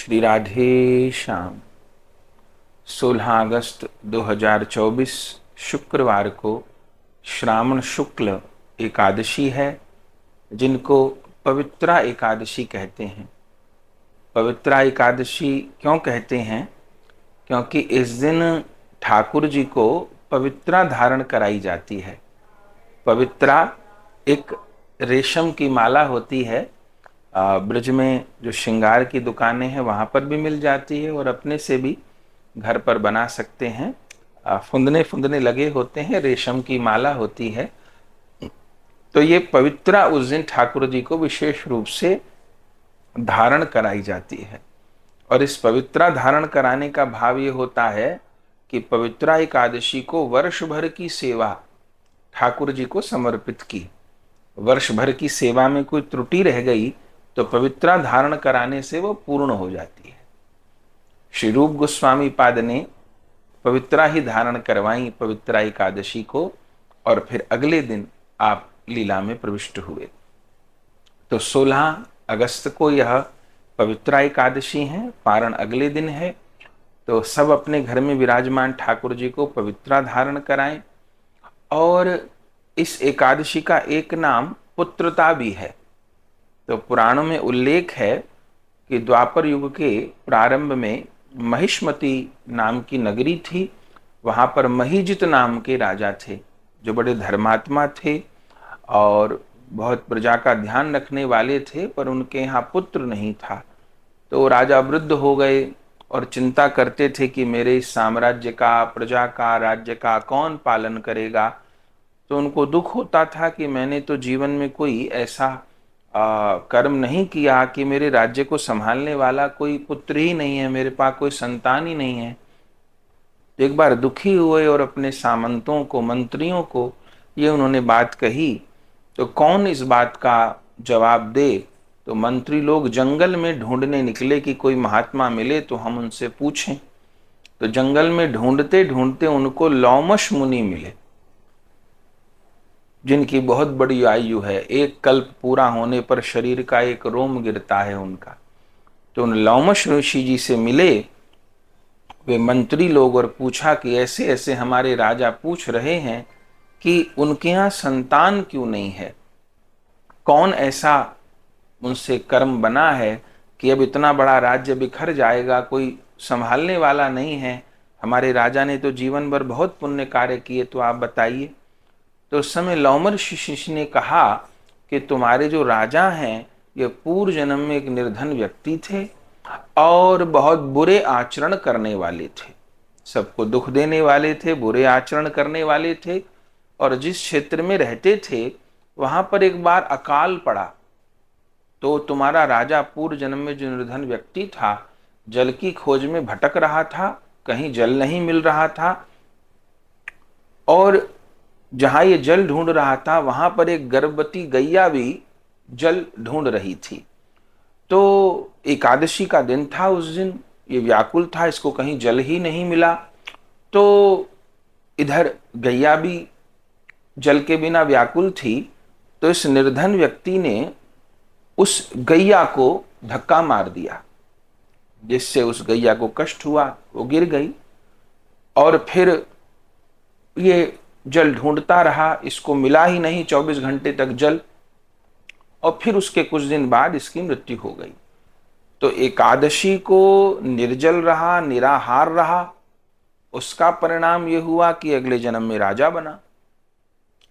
श्री राधे श्याम। 16 अगस्त 2024 शुक्रवार को श्रावण शुक्ल एकादशी है, जिनको पवित्रा एकादशी कहते हैं। पवित्रा एकादशी क्यों कहते हैं? क्योंकि इस दिन ठाकुर जी को पवित्रा धारण कराई जाती है। पवित्रा एक रेशम की माला होती है। ब्रज में जो श्रृंगार की दुकानें हैं वहाँ पर भी मिल जाती है और अपने से भी घर पर बना सकते हैं। फुंदने फुंदने लगे होते हैं, रेशम की माला होती है। तो ये पवित्रा उस दिन ठाकुर जी को विशेष रूप से धारण कराई जाती है। और इस पवित्रा धारण कराने का भाव ये होता है कि पवित्रा एकादशी को वर्ष भर की सेवा ठाकुर जी को समर्पित की। वर्ष भर की सेवा में कोई त्रुटि रह गई तो पवित्रा धारण कराने से वो पूर्ण हो जाती है। श्री रूप गोस्वामी पाद ने पवित्रा ही धारण करवाई पवित्रा एकादशी को, और फिर अगले दिन आप लीला में प्रविष्ट हुए। तो 16 अगस्त को यह पवित्रा एकादशी है, पारण अगले दिन है। तो सब अपने घर में विराजमान ठाकुर जी को पवित्रा धारण कराएं। और इस एकादशी का एक नाम पुत्रता भी है। तो पुराणों में उल्लेख है कि द्वापर युग के प्रारंभ में महिष्मति नाम की नगरी थी। वहाँ पर महिजित नाम के राजा थे, जो बड़े धर्मात्मा थे और बहुत प्रजा का ध्यान रखने वाले थे, पर उनके यहाँ पुत्र नहीं था। तो राजा वृद्ध हो गए और चिंता करते थे कि मेरे इस साम्राज्य का, प्रजा का, राज्य का कौन पालन करेगा। तो उनको दुख होता था कि मैंने तो जीवन में कोई ऐसा कर्म नहीं किया कि मेरे राज्य को संभालने वाला कोई पुत्र ही नहीं है, मेरे पास कोई संतान ही नहीं है। एक बार दुखी हुए और अपने सामंतों को, मंत्रियों को ये उन्होंने बात कही। तो कौन इस बात का जवाब दे? तो मंत्री लोग जंगल में ढूंढने निकले कि कोई महात्मा मिले तो हम उनसे पूछें। तो जंगल में ढूंढते ढूंढते उनको लौमश मुनि मिले, जिनकी बहुत बड़ी आयु है। एक कल्प पूरा होने पर शरीर का एक रोम गिरता है उनका। तो उन लौमश ऋषि जी से मिले वे मंत्री लोग और पूछा कि ऐसे ऐसे हमारे राजा पूछ रहे हैं कि उनके यहाँ संतान क्यों नहीं है, कौन ऐसा उनसे कर्म बना है कि अब इतना बड़ा राज्य बिखर जाएगा, कोई संभालने वाला नहीं है। हमारे राजा ने तो जीवन भर बहुत पुण्य कार्य किए, तो आप बताइए। तो उस समय लौमर शिष्य ने कहा कि तुम्हारे जो राजा हैं ये पूर्व जन्म में एक निर्धन व्यक्ति थे और बहुत बुरे आचरण करने वाले थे, सबको दुख देने वाले थे, बुरे आचरण करने वाले थे। और जिस क्षेत्र में रहते थे वहां पर एक बार अकाल पड़ा। तो तुम्हारा राजा पूर्व जन्म में जो निर्धन व्यक्ति था, जल की खोज में भटक रहा था, कहीं जल नहीं मिल रहा था, और जहां ये जल ढूंढ रहा था वहां पर एक गर्भवती गैया भी जल ढूंढ रही थी। तो एकादशी का दिन था, उस दिन ये व्याकुल था, इसको कहीं जल ही नहीं मिला। तो इधर गैया भी जल के बिना व्याकुल थी। तो इस निर्धन व्यक्ति ने उस गैया को धक्का मार दिया, जिससे उस गैया को कष्ट हुआ, वो गिर गई। और फिर ये जल ढूंढता रहा, इसको मिला ही नहीं 24 घंटे तक जल, और फिर उसके कुछ दिन बाद इसकी मृत्यु हो गई। तो एकादशी को निर्जल रहा, निराहार रहा, उसका परिणाम यह हुआ कि अगले जन्म में राजा बना।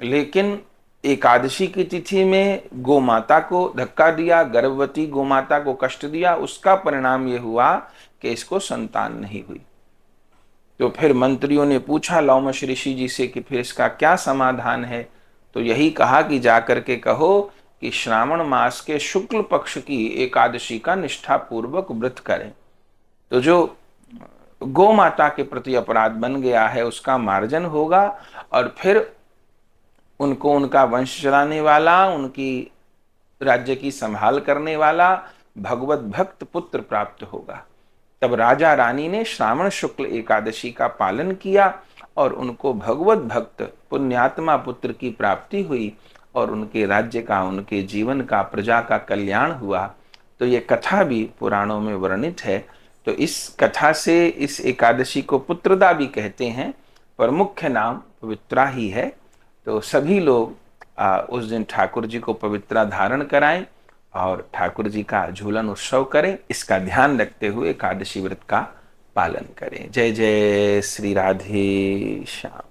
लेकिन एकादशी की तिथि में गोमाता को धक्का दिया, गर्भवती गोमाता को कष्ट दिया, उसका परिणाम यह हुआ कि इसको संतान नहीं हुई। तो फिर मंत्रियों ने पूछा लौमश ऋषि जी से कि फिर इसका क्या समाधान है? तो यही कहा कि जाकर के कहो कि श्रावण मास के शुक्ल पक्ष की एकादशी का निष्ठा पूर्वक व्रत करें। तो जो गौ माता के प्रति अपराध बन गया है उसका मार्जन होगा, और फिर उनको उनका वंश चलाने वाला, उनकी राज्य की संभाल करने वाला भगवत भक्त पुत्र प्राप्त होगा। तब राजा रानी ने श्रावण शुक्ल एकादशी का पालन किया और उनको भगवत भक्त पुण्यात्मा पुत्र की प्राप्ति हुई और उनके राज्य का, उनके जीवन का, प्रजा का कल्याण हुआ। तो ये कथा भी पुराणों में वर्णित है। तो इस कथा से इस एकादशी को पुत्रदा भी कहते हैं, पर मुख्य नाम पवित्रा ही है। तो सभी लोग उस दिन ठाकुर जी को पवित्रा धारण कराएं और ठाकुर जी का झूलन उत्सव करें। इसका ध्यान रखते हुए एकादशी व्रत का पालन करें। जय जय श्री राधे श्याम।